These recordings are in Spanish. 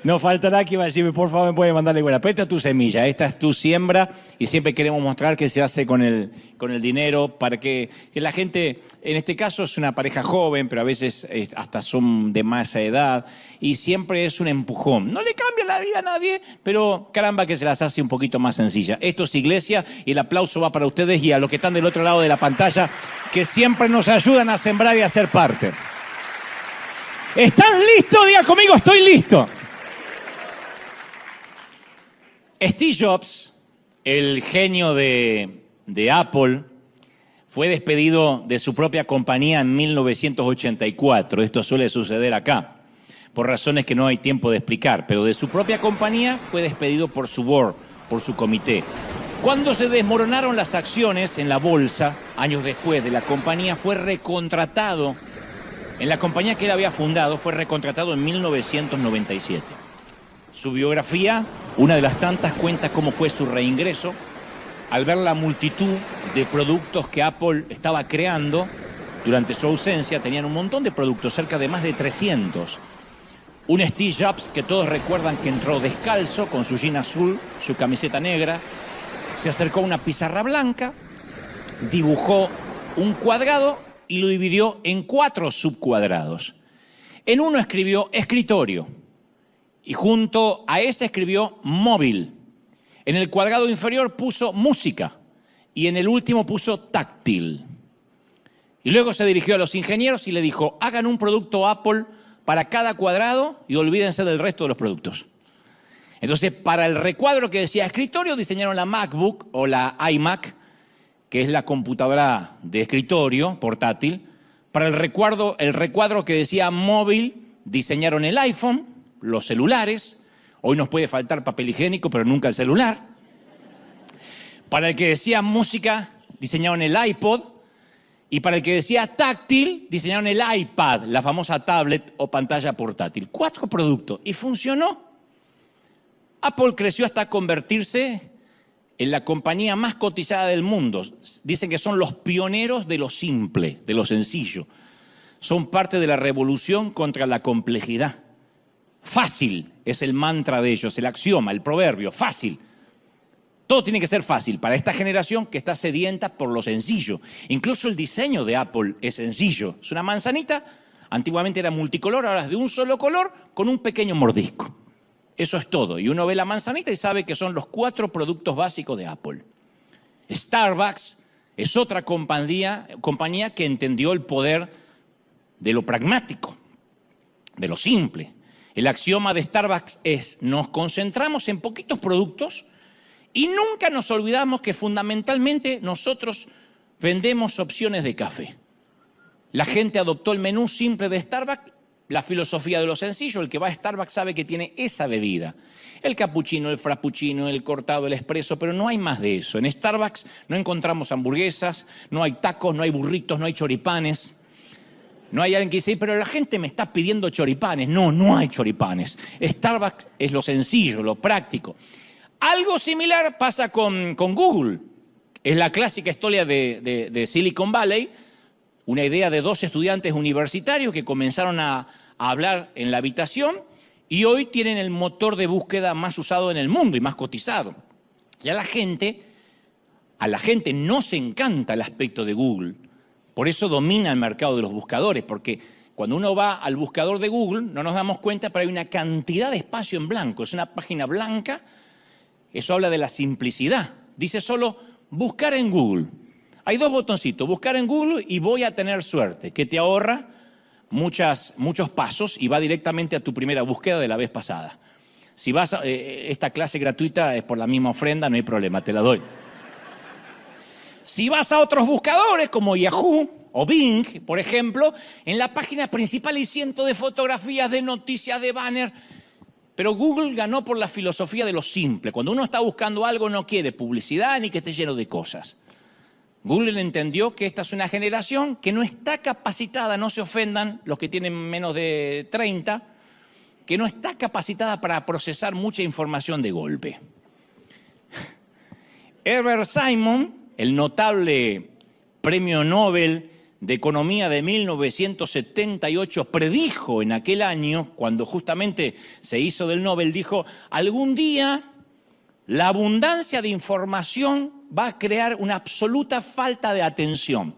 No faltará que va a decirme, por favor, me puede mandar la igual. Pero esta es tu semilla, esta es tu siembra y siempre queremos mostrar qué se hace con el dinero para que la gente, en este caso es una pareja joven, pero a veces hasta son de más edad y siempre es un empujón. No le cambia la vida a nadie, pero caramba que se las hace un poquito más sencilla. Esto es Iglesia y el aplauso va para ustedes y a los que están del otro lado de la pantalla que siempre nos ayudan a sembrar y a ser parte. ¿Están listos? Diga conmigo, estoy listo. Steve Jobs, el genio de Apple, fue despedido de su propia compañía en 1984. Esto suele suceder acá, por razones que no hay tiempo de explicar, pero de su propia compañía fue despedido por su board, por su comité. Cuando se desmoronaron las acciones en la bolsa, años después de la compañía, fue recontratado, en la compañía que él había fundado, fue recontratado en 1997. Su biografía, una de las tantas, cuenta cómo fue su reingreso al ver la multitud de productos que Apple estaba creando durante su ausencia. Tenían un montón de productos, cerca de más de 300. Un Steve Jobs que todos recuerdan que entró descalzo, con su jean azul, su camiseta negra, se acercó a una pizarra blanca, dibujó un cuadrado y lo dividió en 4 subcuadrados. En uno escribió escritorio. Y junto a ese escribió móvil. En el cuadrado inferior puso música. Y en el último puso táctil. Y luego se dirigió a los ingenieros y le dijo, hagan un producto Apple para cada cuadrado y olvídense del resto de los productos. Entonces, para el recuadro que decía escritorio, diseñaron la MacBook o la iMac, que es la computadora de escritorio portátil. Para el recuadro que decía móvil, diseñaron el iPhone, los celulares. Hoy nos puede faltar papel higiénico, pero nunca el celular. Para el que decía música, diseñaron el iPod. Y para el que decía táctil, diseñaron el iPad, la famosa tablet o pantalla portátil. 4 productos. Y funcionó. Apple creció hasta convertirse en la compañía más cotizada del mundo. Dicen que son los pioneros de lo simple, de lo sencillo. Son parte de la revolución contra la complejidad. Fácil es el mantra de ellos, el axioma, el proverbio, fácil. Todo tiene que ser fácil para esta generación que está sedienta por lo sencillo. Incluso el diseño de Apple es sencillo. Es una manzanita, antiguamente era multicolor, ahora es de un solo color con un pequeño mordisco. Eso es todo. Y uno ve la manzanita y sabe que son los 4 productos básicos de Apple. Starbucks es otra compañía que entendió el poder de lo pragmático, de lo simple. El axioma de Starbucks es, nos concentramos en poquitos productos y nunca nos olvidamos que fundamentalmente nosotros vendemos opciones de café. La gente adoptó el menú simple de Starbucks, la filosofía de lo sencillo. El que va a Starbucks sabe que tiene esa bebida. El cappuccino, el frappuccino, el cortado, el espresso, pero no hay más de eso. En Starbucks no encontramos hamburguesas, no hay tacos, no hay burritos, no hay choripanes. No hay alguien que dice, pero la gente me está pidiendo choripanes. No, no hay choripanes. Starbucks es lo sencillo, lo práctico. Algo similar pasa con Google. Es la clásica historia de Silicon Valley, una idea de 2 estudiantes universitarios que comenzaron a hablar en la habitación y hoy tienen el motor de búsqueda más usado en el mundo y más cotizado. Y a la gente nos encanta el aspecto de Google. Por eso domina el mercado de los buscadores, porque cuando uno va al buscador de Google no nos damos cuenta, pero hay una cantidad de espacio en blanco. Es una página blanca, eso habla de la simplicidad. Dice solo buscar en Google. Hay 2 botoncitos, buscar en Google y voy a tener suerte, que te ahorra muchos pasos y va directamente a tu primera búsqueda de la vez pasada. Si vas a esta clase gratuita es por la misma ofrenda, no hay problema, te la doy. Si vas a otros buscadores como Yahoo o Bing, por ejemplo, en la página principal hay cientos de fotografías, de noticias, de banner. Pero Google ganó por la filosofía de lo simple. Cuando uno está buscando algo no quiere publicidad ni que esté lleno de cosas. Google entendió que esta es una generación que no está capacitada, no se ofendan los que tienen menos de 30, que no está capacitada para procesar mucha información de golpe. Herbert Simon, el notable premio Nobel de Economía de 1978 predijo en aquel año, cuando justamente se hizo del Nobel, dijo, algún día la abundancia de información va a crear una absoluta falta de atención.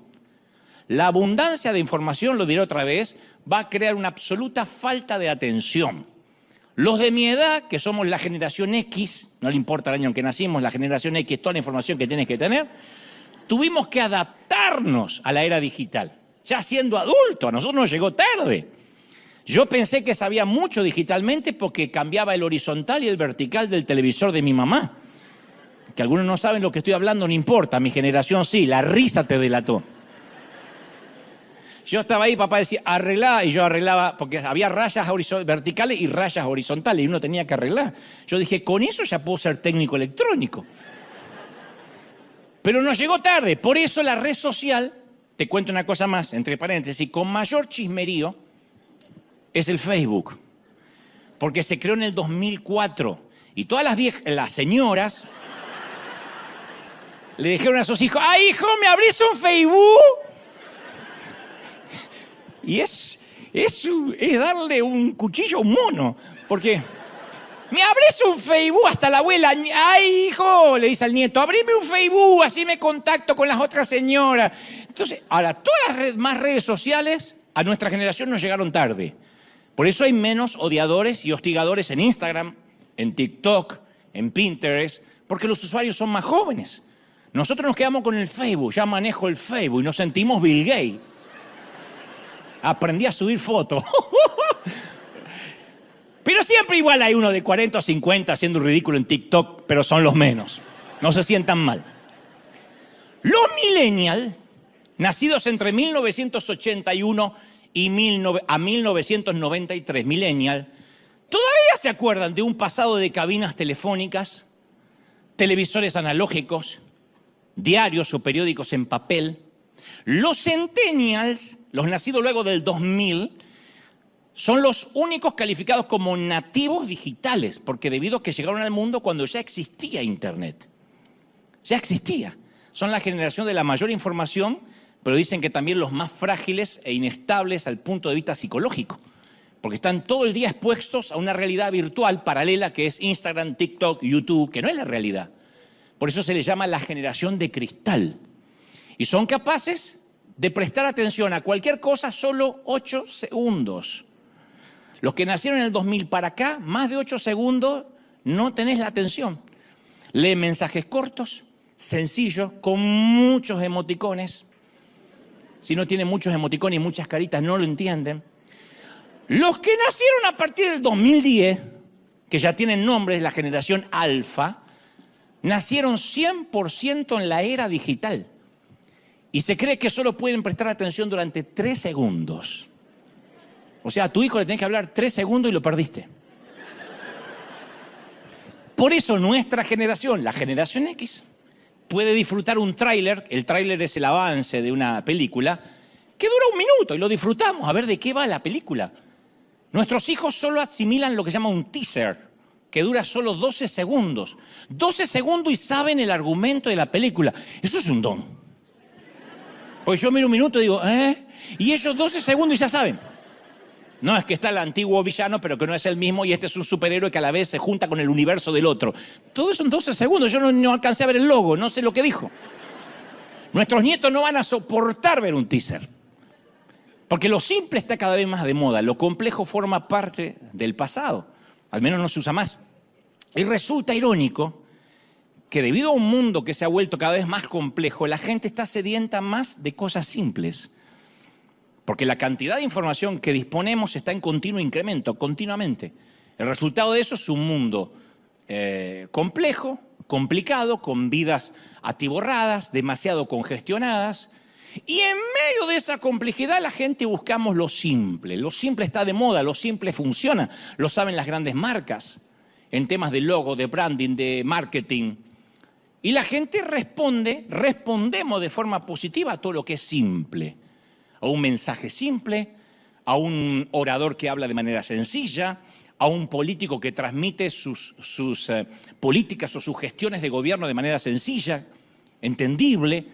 La abundancia de información, lo diré otra vez, va a crear una absoluta falta de atención. Los de mi edad, que somos la generación X, no le importa el año en que nacimos, la generación X, toda la información que tienes que tener, tuvimos que adaptarnos a la era digital. Ya siendo adulto, a nosotros nos llegó tarde. Yo pensé que sabía mucho digitalmente porque cambiaba el horizontal y el vertical del televisor de mi mamá. Que algunos no saben lo que estoy hablando, no importa, mi generación sí, la risa te delató. Yo estaba ahí, papá decía, arreglá, y yo arreglaba, porque había rayas verticales y rayas horizontales, y uno tenía que arreglar. Yo dije, con eso ya puedo ser técnico electrónico. Pero nos llegó tarde, por eso la red social, te cuento una cosa más, entre paréntesis, con mayor chismerío, es el Facebook. Porque se creó en el 2004, y todas las señoras le dijeron a sus hijos, ¡ay, hijo, me abrís un Facebook! Y es darle un cuchillo a un mono, porque me abrís un Facebook, hasta la abuela, ¡ay, hijo! Le dice al nieto, abrime un Facebook, así me contacto con las otras señoras. Entonces, ahora, todas las más redes sociales a nuestra generación nos llegaron tarde. Por eso hay menos odiadores y hostigadores en Instagram, en TikTok, en Pinterest, porque los usuarios son más jóvenes. Nosotros nos quedamos con el Facebook, ya manejo el Facebook y nos sentimos Bill Gates. Aprendí a subir fotos. Pero siempre igual hay uno de 40 o 50 haciendo un ridículo en TikTok, pero son los menos. No se sientan mal. Los millennials, nacidos entre 1981 y 1993, millennials, todavía se acuerdan de un pasado de cabinas telefónicas, televisores analógicos, diarios o periódicos en papel. Los centennials, los nacidos luego del 2000, son los únicos calificados como nativos digitales, porque debido a que llegaron al mundo cuando ya existía Internet. Ya existía. Son la generación de la mayor información, pero dicen que también los más frágiles e inestables al punto de vista psicológico, porque están todo el día expuestos a una realidad virtual paralela que es Instagram, TikTok, YouTube, que no es la realidad. Por eso se les llama la generación de cristal. Y son capaces de prestar atención a cualquier cosa solo 8 segundos. Los que nacieron en el 2000 para acá, más de 8 segundos, no tenés la atención. Leen mensajes cortos, sencillos, con muchos emoticones. Si no tienen muchos emoticones y muchas caritas, no lo entienden. Los que nacieron a partir del 2010, que ya tienen nombres, la generación alfa, nacieron 100% en la era digital. Y se cree que solo pueden prestar atención durante 3 segundos. O sea, a tu hijo le tenés que hablar 3 segundos y lo perdiste. Por eso nuestra generación, la generación X, puede disfrutar un tráiler. El tráiler es el avance de una película que dura 1 minuto y lo disfrutamos a ver de qué va la película. Nuestros hijos solo asimilan lo que se llama un teaser, que dura solo 12 segundos. 12 segundos y saben el argumento de la película. Eso es un don. Pues yo miro 1 minuto y digo, ¿eh? Y ellos 12 segundos y ya saben. No, es que está el antiguo villano, pero que no es el mismo, y este es un superhéroe que a la vez se junta con el universo del otro. Todo eso en 12 segundos. Yo no alcancé a ver el logo, no sé lo que dijo. Nuestros nietos no van a soportar ver un teaser. Porque lo simple está cada vez más de moda. Lo complejo forma parte del pasado. Al menos no se usa más. Y resulta irónico que debido a un mundo que se ha vuelto cada vez más complejo, la gente está sedienta más de cosas simples. Porque la cantidad de información que disponemos está en continuo incremento, continuamente. El resultado de eso es un mundo complejo, complicado, con vidas atiborradas, demasiado congestionadas. Y en medio de esa complejidad la gente buscamos lo simple. Lo simple está de moda, lo simple funciona. Lo saben las grandes marcas en temas de logo, de branding, de marketing. Y la gente respondemos de forma positiva a todo lo que es simple. A un mensaje simple, a un orador que habla de manera sencilla, a un político que transmite sus políticas o sus gestiones de gobierno de manera sencilla, entendible,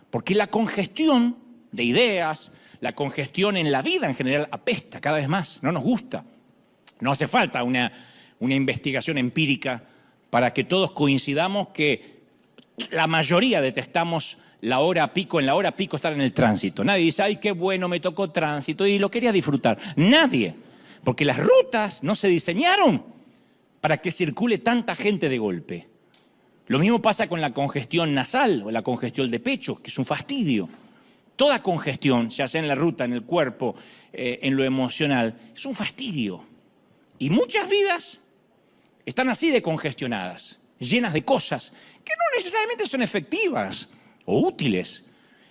porque la congestión de ideas, la congestión en la vida en general apesta cada vez más, no nos gusta. No hace falta una investigación empírica para que todos coincidamos que la mayoría detestamos en la hora pico estar en el tránsito. Nadie dice, ay, qué bueno, me tocó tránsito y lo quería disfrutar. Nadie, porque las rutas no se diseñaron para que circule tanta gente de golpe. Lo mismo pasa con la congestión nasal o la congestión de pecho, que es un fastidio. Toda congestión, ya sea en la ruta, en el cuerpo, en lo emocional, es un fastidio. Y muchas vidas están así de congestionadas, llenas de cosas que no necesariamente son efectivas o útiles.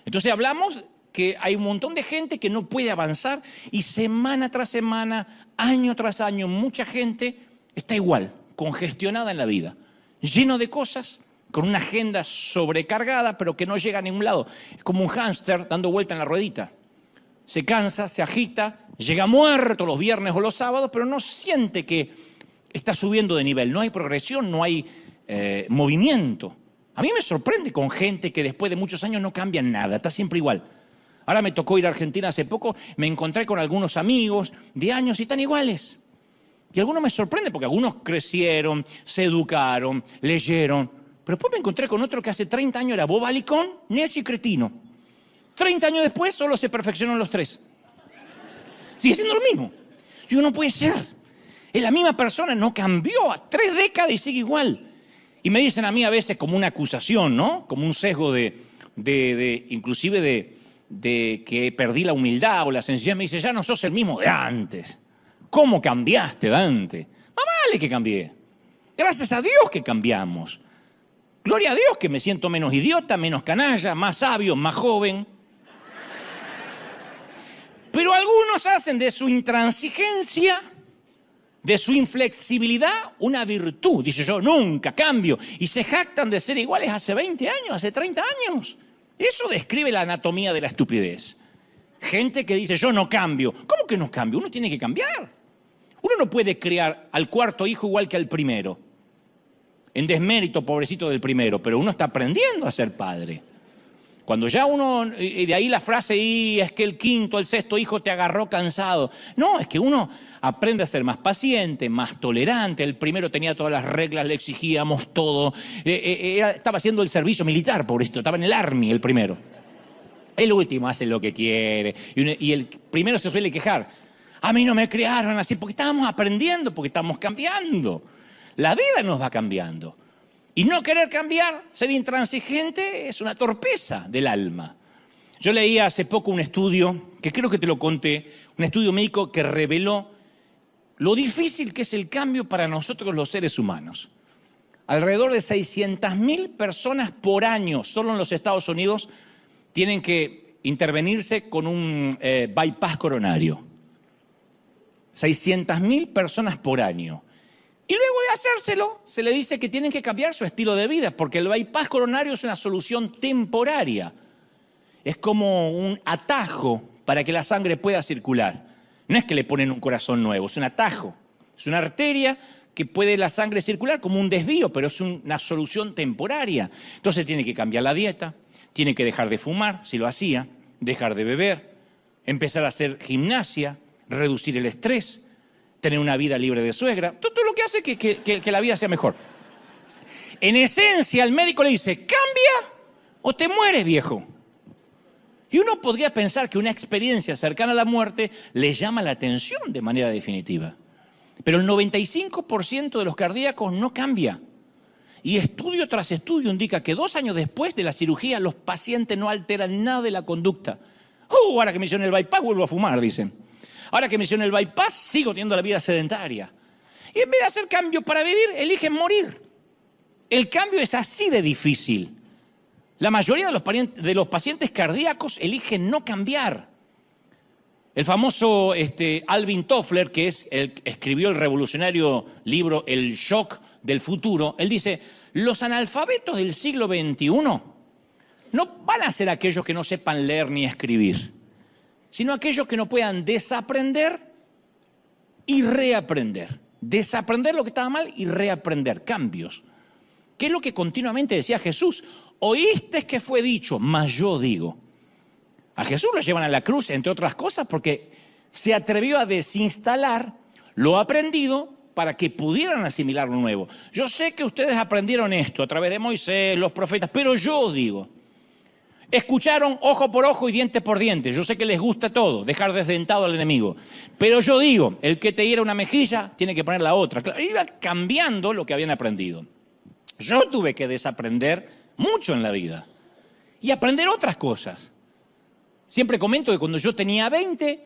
Entonces hablamos que hay un montón de gente que no puede avanzar y semana tras semana, año tras año, mucha gente está igual, congestionada en la vida, lleno de cosas, con una agenda sobrecargada, pero que no llega a ningún lado. Es como un hámster dando vuelta en la ruedita. Se cansa, se agita, llega muerto los viernes o los sábados, pero no siente que está subiendo de nivel. No hay progresión, no hay movimiento. A mí me sorprende con gente que después de muchos años no cambia nada, está siempre igual. Ahora me tocó ir a Argentina hace poco, me encontré con algunos amigos de años y están iguales. Y algunos me sorprende porque algunos crecieron, se educaron, leyeron. Pero después me encontré con otro que hace 30 años era bobalicón, necio y cretino. 30 años después solo se perfeccionaron los tres. Sigue siendo lo mismo. Y uno puede ser. Es la misma persona, no cambió. A 3 décadas y sigue igual. Y me dicen a mí a veces como una acusación, ¿no? Como un sesgo inclusive de que perdí la humildad o la sencillez. Me dice, ya no sos el mismo de antes. ¿Cómo cambiaste de antes? Más vale que cambié. Gracias a Dios que cambiamos. Gloria a Dios que me siento menos idiota, menos canalla, más sabio, más joven. Pero algunos hacen de su intransigencia, de su inflexibilidad, una virtud. Dice, yo nunca cambio. Y se jactan de ser iguales hace 20 años, hace 30 años. Eso describe la anatomía de la estupidez. Gente que dice, yo no cambio. ¿Cómo que no cambio? Uno tiene que cambiar. Uno no puede criar al cuarto hijo igual que al primero. En desmérito, pobrecito del primero, pero uno está aprendiendo a ser padre. Cuando ya uno, y de ahí la frase, y es que el quinto, el sexto hijo te agarró cansado. No, es que uno aprende a ser más paciente, más tolerante. El primero tenía todas las reglas, le exigíamos todo. Estaba haciendo el servicio militar, pobrecito, estaba en el Army el primero. El último hace lo que quiere. Y el primero se suele quejar. A mí no me criaron así, porque estábamos aprendiendo, porque estamos cambiando. La vida nos va cambiando. Y no querer cambiar, ser intransigente, es una torpeza del alma. Yo leía hace poco un estudio, que creo que te lo conté, un estudio médico que reveló lo difícil que es el cambio para nosotros los seres humanos. Alrededor de 600.000 personas por año, solo en los Estados Unidos, tienen que intervenirse con un bypass coronario. 600.000 personas por año. Y luego de hacérselo, se le dice que tienen que cambiar su estilo de vida, porque el bypass coronario es una solución temporaria. Es como un atajo para que la sangre pueda circular. No es que le ponen un corazón nuevo, es un atajo. Es una arteria que puede la sangre circular como un desvío, pero es una solución temporaria. Entonces tiene que cambiar la dieta, tiene que dejar de fumar, si lo hacía, dejar de beber, empezar a hacer gimnasia, reducir el estrés, tener una vida libre de suegra, todo lo que hace que la vida sea mejor. En esencia, el médico le dice, cambia o te mueres, viejo. Y uno podría pensar que una experiencia cercana a la muerte le llama la atención de manera definitiva. Pero el 95% de los cardíacos no cambia. Y estudio tras estudio indica que 2 años después de la cirugía los pacientes no alteran nada de la conducta. Ahora que me hicieron el bypass vuelvo a fumar, dicen. Ahora que me hicieron el bypass, sigo teniendo la vida sedentaria. Y en vez de hacer cambio para vivir, eligen morir. El cambio es así de difícil. La mayoría de los pacientes cardíacos eligen no cambiar. El famoso Alvin Toffler, que escribió el revolucionario libro El Shock del Futuro, él dice, los analfabetos del siglo XXI no van a ser aquellos que no sepan leer ni escribir, sino aquellos que no puedan desaprender y reaprender. Desaprender lo que estaba mal y reaprender, cambios. ¿Qué es lo que continuamente decía Jesús? Oíste que fue dicho, mas yo digo. A Jesús lo llevan a la cruz, entre otras cosas, porque se atrevió a desinstalar lo aprendido para que pudieran asimilar lo nuevo. Yo sé que ustedes aprendieron esto a través de Moisés, los profetas, pero yo digo, escucharon ojo por ojo y diente por diente. Yo sé que les gusta todo, dejar desdentado al enemigo. Pero yo digo, el que te hiera una mejilla, tiene que poner la otra. Claro, iba cambiando lo que habían aprendido. Yo tuve que desaprender mucho en la vida y aprender otras cosas. Siempre comento que cuando yo tenía 20,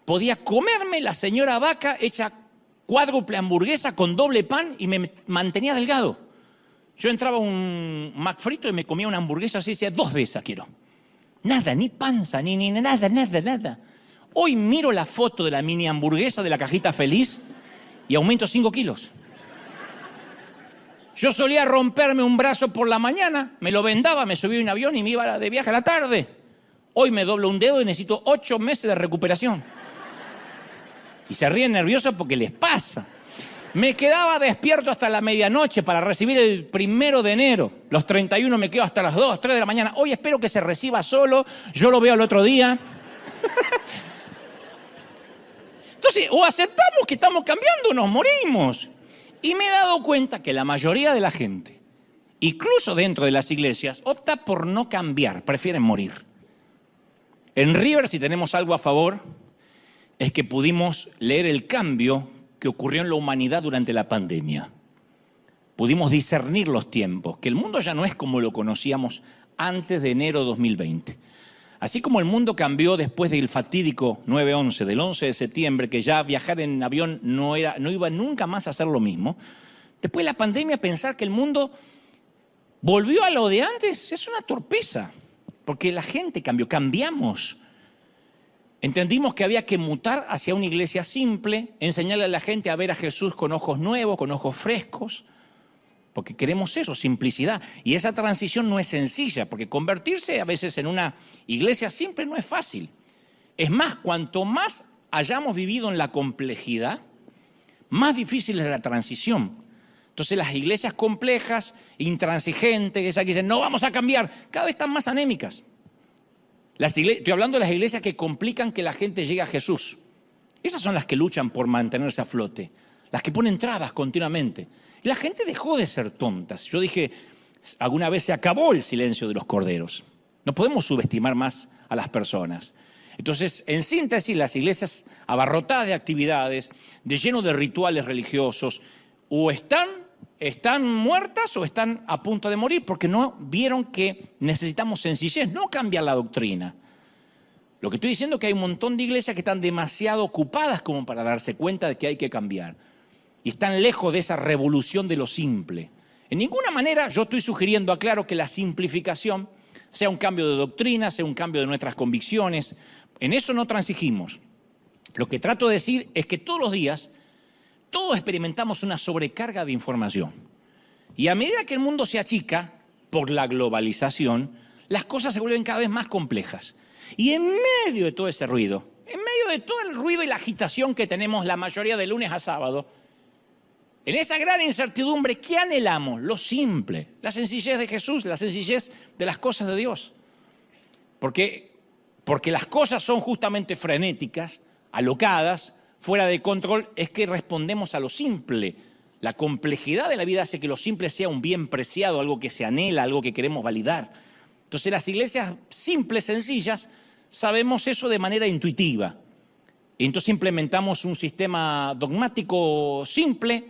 podía comerme la señora vaca hecha cuádruple hamburguesa con doble pan y me mantenía delgado. Yo entraba a un McFrito y me comía una hamburguesa así, decía 2 de esas quiero. Nada, ni panza, ni nada. Hoy miro la foto de la mini hamburguesa de la cajita feliz y aumento 5 kilos. Yo solía romperme un brazo por la mañana, me lo vendaba, me subía a un avión y me iba de viaje a la tarde. Hoy me doblo un dedo y necesito 8 meses de recuperación. Y se ríen nerviosos porque les pasa. Me quedaba despierto hasta la medianoche para recibir el 1 de enero. Los 31 me quedo hasta las 2, 3 de la mañana. Hoy espero que se reciba solo, yo lo veo el otro día. Entonces, o aceptamos que estamos cambiando o nos morimos. Y me he dado cuenta que la mayoría de la gente, incluso dentro de las iglesias, opta por no cambiar, prefieren morir. En River, si tenemos algo a favor, es que pudimos leer el cambio que ocurrió en la humanidad durante la pandemia. Pudimos discernir los tiempos, que el mundo ya no es como lo conocíamos antes de enero de 2020. Así como el mundo cambió después del fatídico 9/11, del 11 de septiembre, que ya viajar en avión no iba nunca más a ser lo mismo, después de la pandemia pensar que el mundo volvió a lo de antes es una torpeza, porque la gente cambió, cambiamos. Entendimos que había que mutar hacia una iglesia simple, enseñarle a la gente a ver a Jesús con ojos nuevos, con ojos frescos, porque queremos eso, simplicidad. Y esa transición no es sencilla, porque convertirse a veces en una iglesia simple no es fácil. Es más, cuanto más hayamos vivido en la complejidad, más difícil es la transición. Entonces las iglesias complejas, intransigentes, esas que dicen, no vamos a cambiar, cada vez están más anémicas. Estoy hablando de las iglesias que complican que la gente llegue a Jesús. Esas son las que luchan por mantenerse a flote, las que ponen trabas continuamente. Y la gente dejó de ser tontas. Yo dije, alguna vez se acabó el silencio de los corderos. No podemos subestimar más a las personas. Entonces, en síntesis, las iglesias abarrotadas de actividades, de lleno de rituales religiosos, o están muertas o están a punto de morir, porque no vieron que necesitamos sencillez, no cambiar la doctrina. Lo que estoy diciendo es que hay un montón de iglesias que están demasiado ocupadas como para darse cuenta de que hay que cambiar. Y están lejos de esa revolución de lo simple. En ninguna manera yo estoy sugiriendo, aclaro, que la simplificación sea un cambio de doctrina, sea un cambio de nuestras convicciones. En eso no transigimos. Lo que trato de decir es que todos los días todos experimentamos una sobrecarga de información. Y a medida que el mundo se achica por la globalización, las cosas se vuelven cada vez más complejas. Y en medio de todo ese ruido, en medio de todo el ruido y la agitación que tenemos la mayoría de lunes a sábado, en esa gran incertidumbre, ¿qué anhelamos? Lo simple, la sencillez de Jesús, la sencillez de las cosas de Dios. Porque las cosas son justamente frenéticas, alocadas, fuera de control, es que respondemos a lo simple. La complejidad de la vida hace que lo simple sea un bien preciado, algo que se anhela, algo que queremos validar. Entonces las iglesias simples, sencillas, sabemos eso de manera intuitiva. Y entonces implementamos un sistema dogmático simple,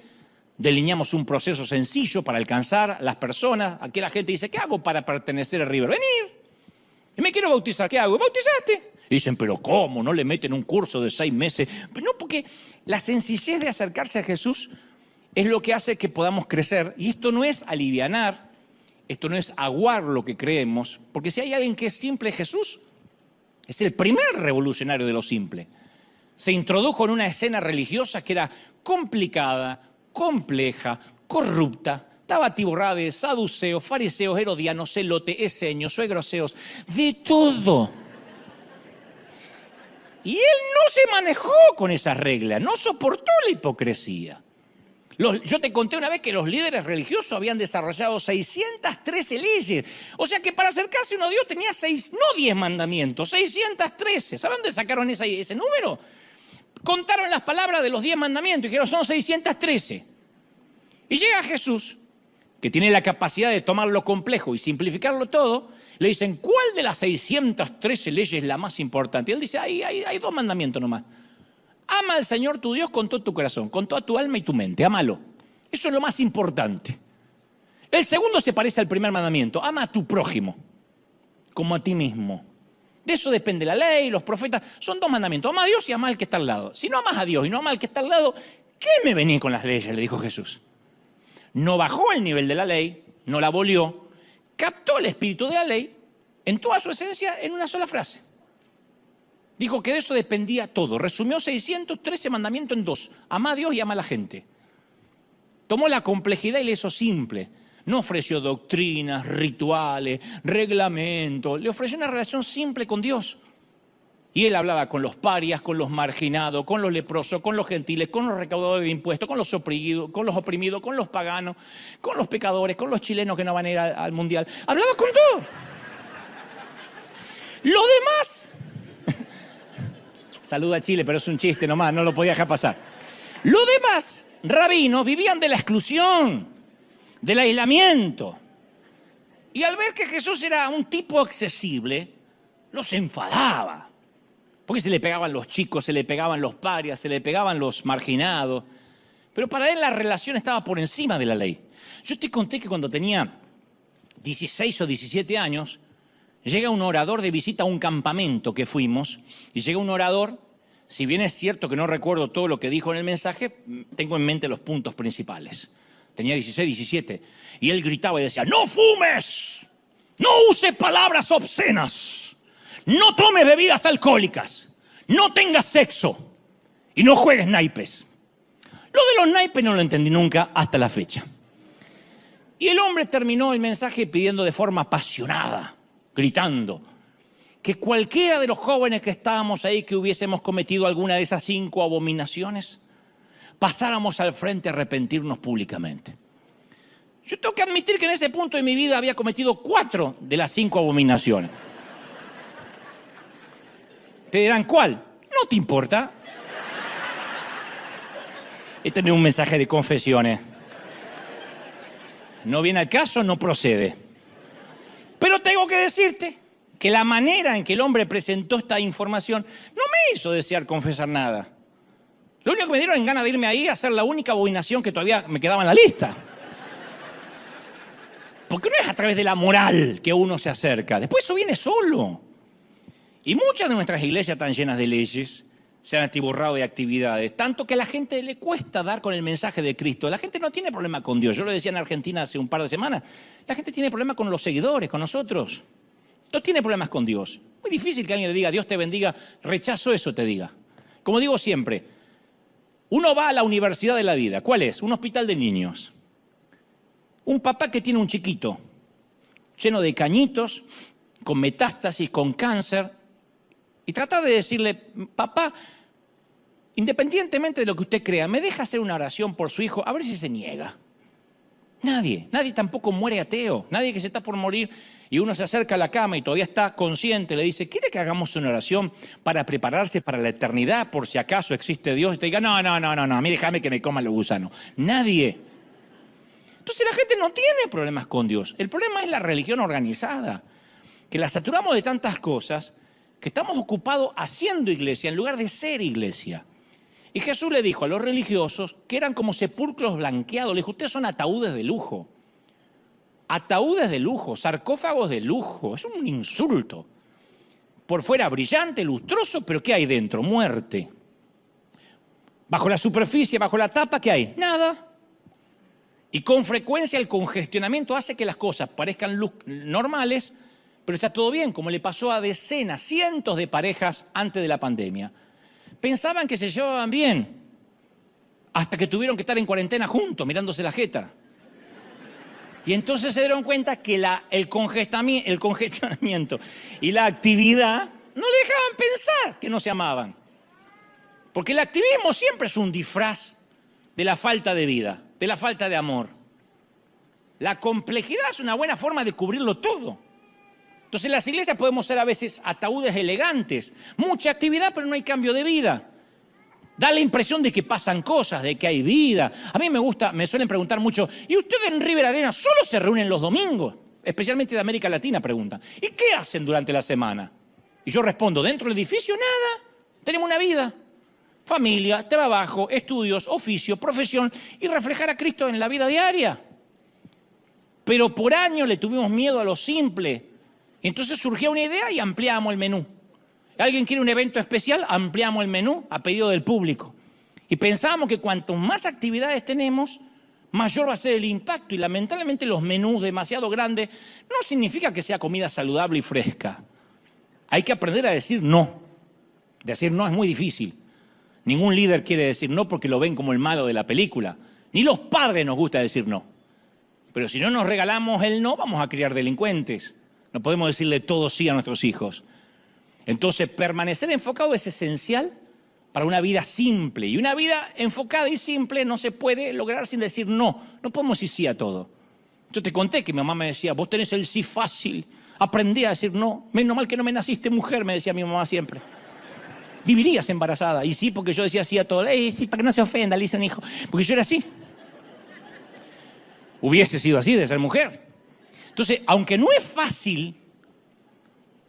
delineamos un proceso sencillo para alcanzar a las personas. Aquí la gente dice, ¿qué hago para pertenecer a River? Venir. Y me quiero bautizar, ¿qué hago? ¿Bautizaste? Y dicen, ¿pero cómo? ¿No le meten un curso de 6 meses? Pero no, porque la sencillez de acercarse a Jesús es lo que hace que podamos crecer. Y esto no es alivianar, esto no es aguar lo que creemos, porque si hay alguien que es simple, Jesús es el primer revolucionario de lo simple. Se introdujo en una escena religiosa que era complicada, compleja, corrupta. Estaba atiborrada de saduceos, fariseos, herodianos, celotes, eseños, suegroseos, de todo. Y él no se manejó con esas reglas, no soportó la hipocresía. Yo te conté una vez que los líderes religiosos habían desarrollado 613 leyes. O sea que para acercarse uno a Dios tenía no 10 mandamientos, 613. ¿Saben dónde sacaron ese número? Contaron las palabras de los 10 mandamientos y dijeron, son 613. Y llega Jesús, que tiene la capacidad de tomar lo complejo y simplificarlo todo. Le dicen, ¿cuál de las 613 leyes es la más importante? Y él dice, hay 2 mandamientos nomás. Ama al Señor tu Dios con todo tu corazón, con toda tu alma y tu mente. Ámalo. Eso es lo más importante. El segundo se parece al primer mandamiento. Ama a tu prójimo como a ti mismo. De eso depende la ley, los profetas. Son 2 mandamientos. Ama a Dios y ama al que está al lado. Si no amas a Dios y no amas al que está al lado, ¿qué me venís con las leyes? Le dijo Jesús. No bajó el nivel de la ley, no la abolió, captó el espíritu de la ley en toda su esencia en una sola frase. Dijo que de eso dependía todo. Resumió 613 mandamientos en 2. Ama a Dios y ama a la gente. Tomó la complejidad y le hizo simple. No ofreció doctrinas, rituales, reglamentos. Le ofreció una relación simple con Dios. Y él hablaba con los parias, con los marginados, con los leprosos, con los gentiles, con los recaudadores de impuestos, con los oprimidos, con los paganos, con los pecadores, con los chilenos que no van a ir al mundial. Hablaba con todo. Lo demás... Saluda a Chile, pero es un chiste nomás, no lo podía dejar pasar. Los demás rabinos vivían de la exclusión, del aislamiento. Y al ver que Jesús era un tipo accesible, los enfadaba. Porque se le pegaban los chicos, se le pegaban los parias, se le pegaban los marginados. Pero para él la relación estaba por encima de la ley. Yo te conté que cuando tenía 16 o 17 años, llega un orador de visita a un campamento que fuimos, y llega un orador, si bien es cierto que no recuerdo todo lo que dijo en el mensaje, tengo en mente los puntos principales. Tenía 16, 17, y él gritaba y decía, ¡no fumes! ¡No uses palabras obscenas! ¡No tomes bebidas alcohólicas! ¡No tengas sexo! Y no juegues naipes. Lo de los naipes no lo entendí nunca hasta la fecha. Y el hombre terminó el mensaje pidiendo de forma apasionada, gritando, que cualquiera de los jóvenes que estábamos ahí que hubiésemos cometido alguna de esas 5 abominaciones, pasáramos al frente a arrepentirnos públicamente. Yo tengo que admitir que en ese punto de mi vida había cometido 4 de las 5 abominaciones. Te dirán, ¿cuál? No te importa. Este no es un mensaje de confesiones. No viene al caso, no procede. Pero tengo que decirte que la manera en que el hombre presentó esta información no me hizo desear confesar nada. Lo único que me dieron en ganas de irme ahí a hacer la única abominación que todavía me quedaba en la lista. Porque no es a través de la moral que uno se acerca. Después eso viene solo. Y muchas de nuestras iglesias están llenas de leyes, se han atiborrado de actividades, tanto que a la gente le cuesta dar con el mensaje de Cristo. La gente no tiene problema con Dios. Yo lo decía en Argentina hace un par de semanas. La gente tiene problema con los seguidores, con nosotros. No tiene problemas con Dios. Muy difícil que alguien le diga, Dios te bendiga, rechazo eso, te diga. Como digo siempre, uno va a la universidad de la vida. ¿Cuál es? Un hospital de niños. Un papá que tiene un chiquito, lleno de cañitos, con metástasis, con cáncer, y tratar de decirle, papá, independientemente de lo que usted crea, ¿me deja hacer una oración por su hijo? A ver si se niega. Nadie tampoco muere ateo. Nadie que se está por morir y uno se acerca a la cama y todavía está consciente, le dice, ¿quiere que hagamos una oración para prepararse para la eternidad por si acaso existe Dios? Y te diga, no, a mí déjame que me coman los gusanos. Nadie. Entonces la gente no tiene problemas con Dios. El problema es la religión organizada, que la saturamos de tantas cosas que estamos ocupados haciendo iglesia en lugar de ser iglesia. Y Jesús le dijo a los religiosos que eran como sepulcros blanqueados. Le dijo, ustedes son ataúdes de lujo. Ataúdes de lujo, sarcófagos de lujo. Es un insulto. Por fuera brillante, lustroso, pero ¿qué hay dentro? Muerte. Bajo la superficie, bajo la tapa, ¿qué hay? Nada. Y con frecuencia el congestionamiento hace que las cosas parezcan normales, pero está todo bien, como le pasó a decenas, cientos de parejas antes de la pandemia. Pensaban que se llevaban bien, hasta que tuvieron que estar en cuarentena juntos, mirándose la jeta. Y entonces se dieron cuenta que el congestionamiento y la actividad no le dejaban pensar que no se amaban. Porque el activismo siempre es un disfraz de la falta de vida, de la falta de amor. La complejidad es una buena forma de cubrirlo todo. Entonces en las iglesias podemos ser a veces ataúdes elegantes, mucha actividad pero no hay cambio de vida. Da la impresión de que pasan cosas, de que hay vida. A mí me suelen preguntar mucho, ¿y ustedes en River Arena solo se reúnen los domingos? Especialmente de América Latina preguntan. ¿Y qué hacen durante la semana? Y yo respondo, dentro del edificio nada, tenemos una vida. Familia, trabajo, estudios, oficio, profesión y reflejar a Cristo en la vida diaria. Pero por años le tuvimos miedo a lo simple. Entonces surgió una idea y ampliamos el menú. ¿Alguien quiere un evento especial? Ampliamos el menú a pedido del público. Y pensábamos que cuanto más actividades tenemos, mayor va a ser el impacto. Y lamentablemente los menús demasiado grandes no significa que sea comida saludable y fresca. Hay que aprender a decir no. Decir no es muy difícil. Ningún líder quiere decir no porque lo ven como el malo de la película. Ni los padres nos gusta decir no. Pero si no nos regalamos el no, vamos a criar delincuentes. No podemos decirle todo sí a nuestros hijos. Entonces, permanecer enfocado es esencial para una vida simple. Y una vida enfocada y simple no se puede lograr sin decir no. No podemos decir sí a todo. Yo te conté que mi mamá me decía, vos tenés el sí fácil. Aprendí a decir no. Menos mal que no me naciste mujer, me decía mi mamá siempre. Vivirías embarazada. Y sí, porque yo decía sí a todo. Sí, para que no se ofenda, le dice un hijo. Porque yo era así. Hubiese sido así de ser mujer. Entonces, aunque no es fácil,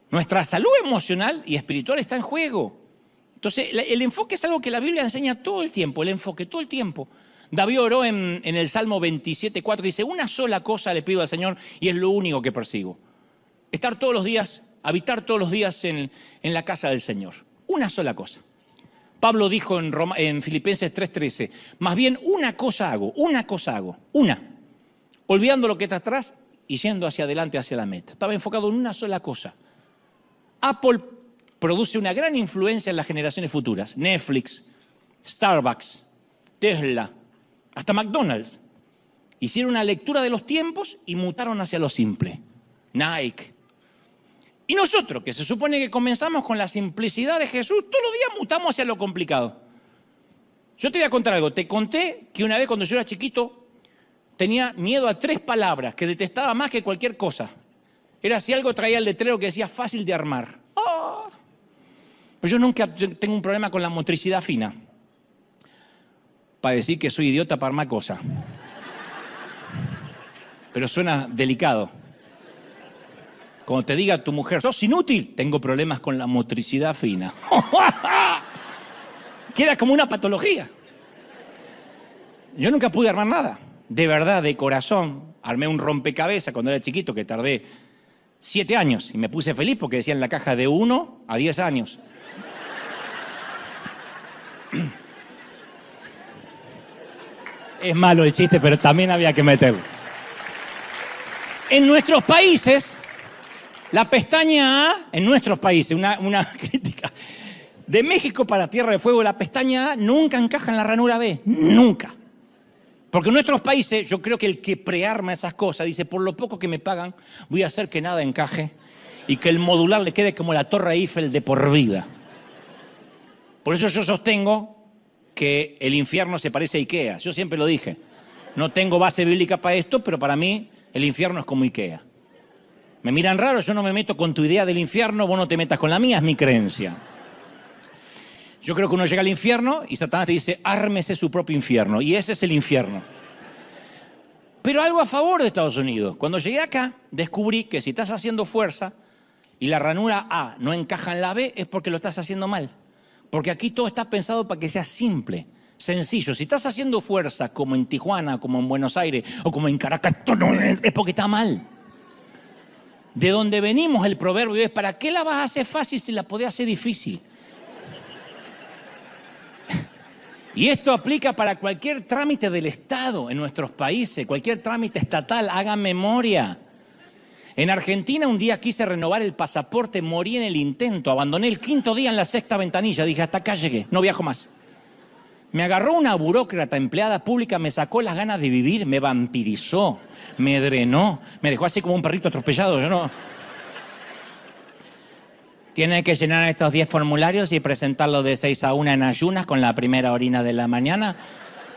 nuestra salud emocional y espiritual está en juego. Entonces, el enfoque es algo que la Biblia enseña todo el tiempo, el enfoque todo el tiempo. David oró en el Salmo 27:4, dice, una sola cosa le pido al Señor y es lo único que persigo. Estar todos los días, habitar todos los días en la casa del Señor. Una sola cosa. Pablo dijo en Filipenses 3:13, más bien una cosa hago, una. Olvidando lo que está atrás y yendo hacia adelante, hacia la meta. Estaba enfocado en una sola cosa. Apple produce una gran influencia en las generaciones futuras. Netflix, Starbucks, Tesla, hasta McDonald's. Hicieron una lectura de los tiempos y mutaron hacia lo simple. Nike. Y nosotros, que se supone que comenzamos con la simplicidad de Jesús, todos los días mutamos hacia lo complicado. Yo te voy a contar algo. Te conté que una vez cuando yo era chiquito tenía miedo a 3 palabras que detestaba más que cualquier cosa. Era si algo traía el letrero que decía fácil de armar. ¡Oh! Pero yo nunca tengo un problema con la motricidad fina. Para decir que soy idiota para armar cosas. Pero suena delicado. Cuando te diga tu mujer, sos inútil, tengo problemas con la motricidad fina. Queda como una patología. Yo nunca pude armar nada. De verdad, de corazón, armé un rompecabezas cuando era chiquito que tardé 7 años y me puse feliz porque decía en la caja de 1 a 10 años. Es malo el chiste, pero también había que meterlo. En nuestros países, la pestaña A, en nuestros países, una crítica, de México para Tierra de Fuego, la pestaña A nunca encaja en la ranura B, nunca. Porque en nuestros países, yo creo que el que prearma esas cosas dice, por lo poco que me pagan, voy a hacer que nada encaje y que el modular le quede como la Torre Eiffel de por vida. Por eso yo sostengo que el infierno se parece a Ikea. Yo siempre lo dije. No tengo base bíblica para esto, pero para mí el infierno es como Ikea. Me miran raro, yo no me meto con tu idea del infierno, vos no te metas con la mía, es mi creencia. Yo creo que uno llega al infierno y Satanás te dice, ármese su propio infierno. Y ese es el infierno. Pero algo a favor de Estados Unidos. Cuando llegué acá, descubrí que si estás haciendo fuerza y la ranura A no encaja en la B, es porque lo estás haciendo mal. Porque aquí todo está pensado para que sea simple, sencillo. Si estás haciendo fuerza como en Tijuana, como en Buenos Aires o como en Caracas, es porque está mal. De donde venimos el proverbio es, ¿para qué la vas a hacer fácil si la podés hacer difícil? Y esto aplica para cualquier trámite del Estado en nuestros países, cualquier trámite estatal, hagan memoria. En Argentina un día quise renovar el pasaporte, morí en el intento, abandoné el 5.º día en la 6ª ventanilla, dije hasta acá llegué, no viajo más. Me agarró una burócrata, empleada pública, me sacó las ganas de vivir, me vampirizó, me drenó, me dejó así como un perrito atropellado, yo no... Tiene que llenar estos 10 formularios y presentarlos de 6 a 1 en ayunas con la primera orina de la mañana.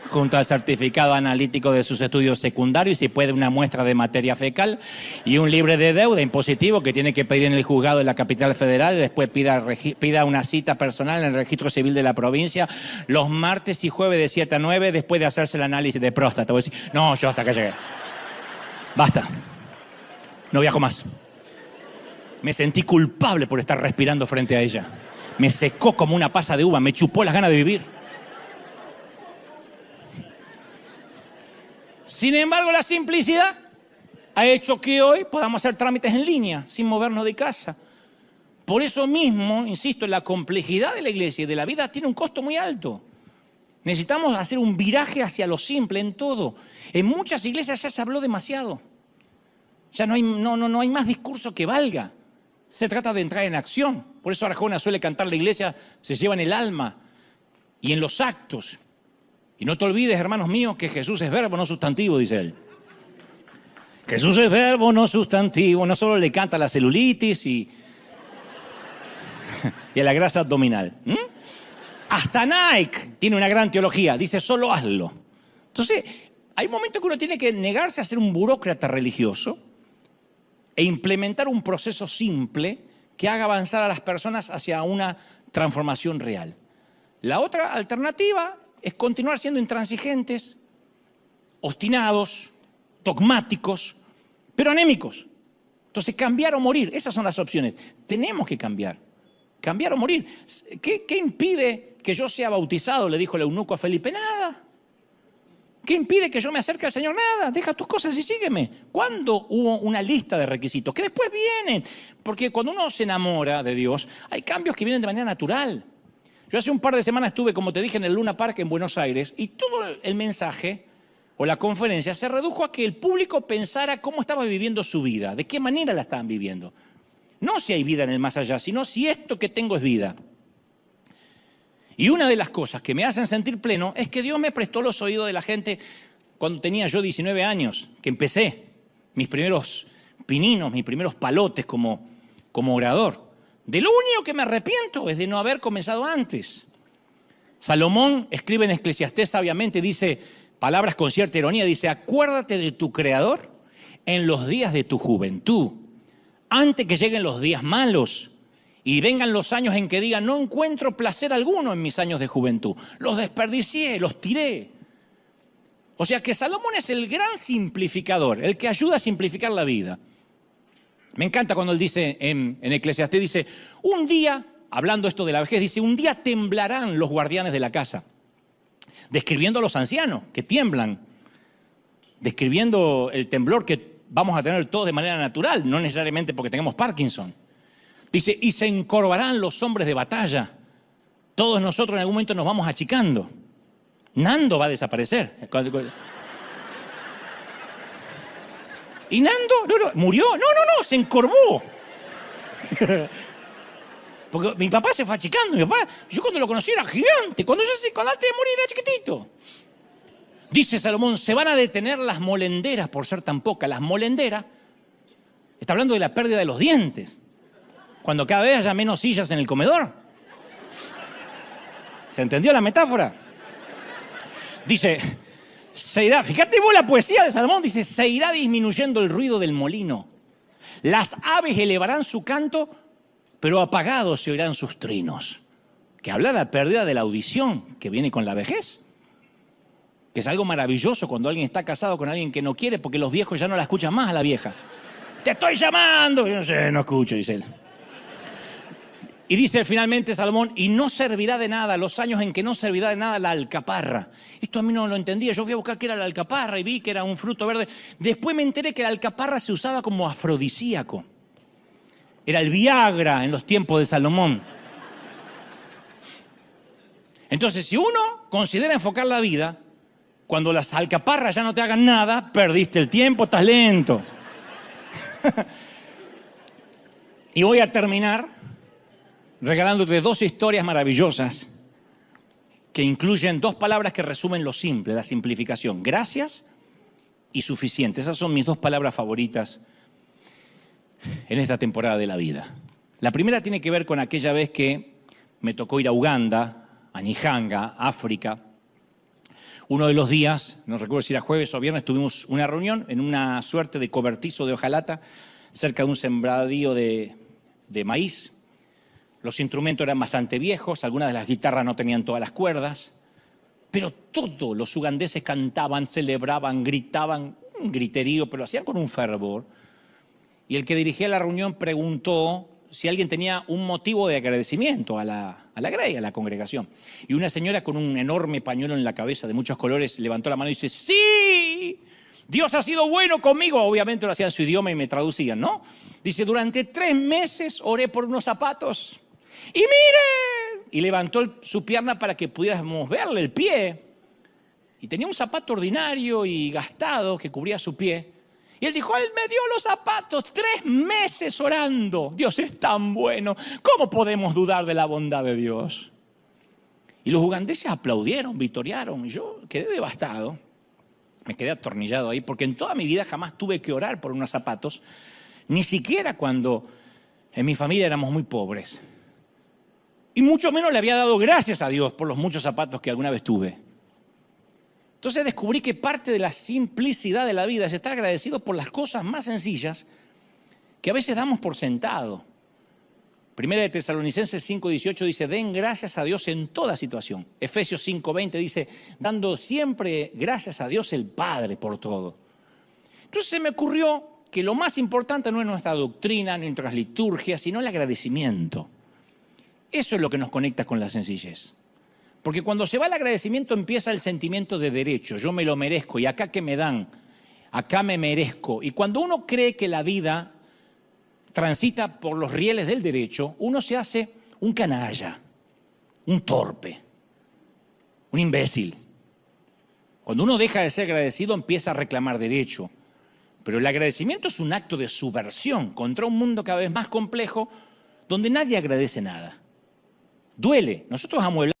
junto al certificado analítico de sus estudios secundarios y si puede una muestra de materia fecal y un libre de deuda impositivo que tiene que pedir en el juzgado de la capital federal y después pida una cita personal en el registro civil de la provincia los martes y jueves de 7 a 9 después de hacerse el análisis de próstata. Voy a decir, no, yo hasta acá llegué. Basta. No viajo más. Me sentí culpable por estar respirando frente a ella. Me secó como una pasa de uva, me chupó las ganas de vivir. Sin embargo, la simplicidad ha hecho que hoy podamos hacer trámites en línea, sin movernos de casa. Por eso mismo, insisto, la complejidad de la iglesia y de la vida tiene un costo muy alto. Necesitamos hacer un viraje hacia lo simple en todo. En muchas iglesias ya se habló demasiado. Ya no hay más discurso que valga. Se trata de entrar en acción. Por eso Arjona suele cantar la iglesia, se lleva en el alma y en los actos. Y no te olvides, hermanos míos, que Jesús es verbo, no sustantivo, dice él. Jesús es verbo, no sustantivo. No solo le canta a la celulitis y a la grasa abdominal. Hasta Nike tiene una gran teología. Dice, solo hazlo. Entonces, hay momentos que uno tiene que negarse a ser un burócrata religioso e implementar un proceso simple que haga avanzar a las personas hacia una transformación real. La otra alternativa es continuar siendo intransigentes, obstinados, dogmáticos, pero anémicos. Entonces, cambiar o morir, esas son las opciones. Tenemos que cambiar o morir. ¿Qué impide que yo sea bautizado? Le dijo el eunuco a Felipe, nada. ¿Qué impide que yo me acerque al Señor? Nada, deja tus cosas y sígueme. ¿Cuándo hubo una lista de requisitos? Que después vienen, porque cuando uno se enamora de Dios, hay cambios que vienen de manera natural. Yo hace un par de semanas estuve, como te dije, en el Luna Park en Buenos Aires y todo el mensaje o la conferencia se redujo a que el público pensara cómo estaba viviendo su vida, de qué manera la estaban viviendo. No si hay vida en el más allá, sino si esto que tengo es vida. Y una de las cosas que me hacen sentir pleno es que Dios me prestó los oídos de la gente cuando tenía yo 19 años, que empecé mis primeros pininos, mis primeros palotes como orador. De lo único que me arrepiento es de no haber comenzado antes. Salomón escribe en Eclesiastés sabiamente, dice, palabras con cierta ironía, dice, acuérdate de tu Creador en los días de tu juventud, antes que lleguen los días malos y vengan los años en que digan, no encuentro placer alguno en mis años de juventud. Los desperdicié, los tiré. O sea que Salomón es el gran simplificador, el que ayuda a simplificar la vida. Me encanta cuando él dice en Eclesiastés, dice, un día, hablando esto de la vejez, dice, un día temblarán los guardianes de la casa. Describiendo a los ancianos que tiemblan, describiendo el temblor que vamos a tener todos de manera natural, no necesariamente porque tengamos Parkinson. Dice, y se encorvarán los hombres de batalla. Todos nosotros en algún momento nos vamos achicando. Nando va a desaparecer. ¿Y Nando? No, ¿murió? No, se encorvó. Porque mi papá se fue achicando. Yo cuando lo conocí era gigante. Cuando antes de morir era chiquitito. Dice Salomón, se van a detener las molenderas por ser tan pocas. Las molenderas, está hablando de la pérdida de los dientes. Cuando cada vez haya menos sillas en el comedor. ¿Se entendió la metáfora? Dice, se irá, fíjate vos la poesía de Salomón, dice, se irá disminuyendo el ruido del molino. Las aves elevarán su canto, pero apagados se oirán sus trinos. Que habla de la pérdida de la audición que viene con la vejez. Que es algo maravilloso cuando alguien está casado con alguien que no quiere, porque los viejos ya no la escuchan más a la vieja. Te estoy llamando. Yo no sé, no escucho, dice él. Y dice finalmente Salomón, y no servirá de nada, los años en que no servirá de nada la alcaparra. Esto a mí no lo entendía, yo fui a buscar qué era la alcaparra y vi que era un fruto verde. Después me enteré que la alcaparra se usaba como afrodisíaco. Era el Viagra en los tiempos de Salomón. Entonces, si uno considera enfocar la vida, cuando las alcaparras ya no te hagan nada, perdiste el tiempo, estás lento. Y voy a terminar regalándote dos historias maravillosas que incluyen dos palabras que resumen lo simple, la simplificación. Gracias y suficiente. Esas son mis dos palabras favoritas en esta temporada de la vida. La primera tiene que ver con aquella vez que me tocó ir a Uganda, a Nihanga, África. Uno de los días, no recuerdo si era jueves o viernes, tuvimos una reunión en una suerte de cobertizo de hojalata cerca de un sembradío de maíz. Los instrumentos eran bastante viejos, algunas de las guitarras no tenían todas las cuerdas, pero todos los ugandeses cantaban, celebraban, gritaban, un griterío, pero lo hacían con un fervor. Y el que dirigía la reunión preguntó si alguien tenía un motivo de agradecimiento a la grey, a la congregación. Y una señora con un enorme pañuelo en la cabeza de muchos colores levantó la mano y dice: ¡sí! Dios ha sido bueno conmigo. Obviamente lo hacía en su idioma y me traducían, ¿no? Dice: durante 3 meses oré por unos zapatos. ¡Y miren! Y levantó su pierna para que pudiéramos verle el pie. Y tenía un zapato ordinario y gastado que cubría su pie. Y él dijo: él me dio los zapatos, 3 meses orando. Dios es tan bueno. ¿Cómo podemos dudar de la bondad de Dios? Y los ugandeses aplaudieron, vitorearon. Y yo quedé devastado. Me quedé atornillado ahí, porque en toda mi vida jamás tuve que orar por unos zapatos, ni siquiera cuando en mi familia éramos muy pobres. Y mucho menos le había dado gracias a Dios por los muchos zapatos que alguna vez tuve. Entonces descubrí que parte de la simplicidad de la vida es estar agradecido por las cosas más sencillas que a veces damos por sentado. Primera de Tesalonicenses 5:18 dice: den gracias a Dios en toda situación. Efesios 5:20 dice: dando siempre gracias a Dios el Padre por todo. Entonces se me ocurrió que lo más importante no es nuestra doctrina, ni nuestras liturgias, sino el agradecimiento. Eso es lo que nos conecta con la sencillez. Porque cuando se va el agradecimiento empieza el sentimiento de derecho. Yo me lo merezco y acá que me dan, acá me merezco. Y cuando uno cree que la vida transita por los rieles del derecho, uno se hace un canalla, un torpe, un imbécil. Cuando uno deja de ser agradecido empieza a reclamar derecho. Pero el agradecimiento es un acto de subversión contra un mundo cada vez más complejo donde nadie agradece nada. Duele. Nosotros amueblamos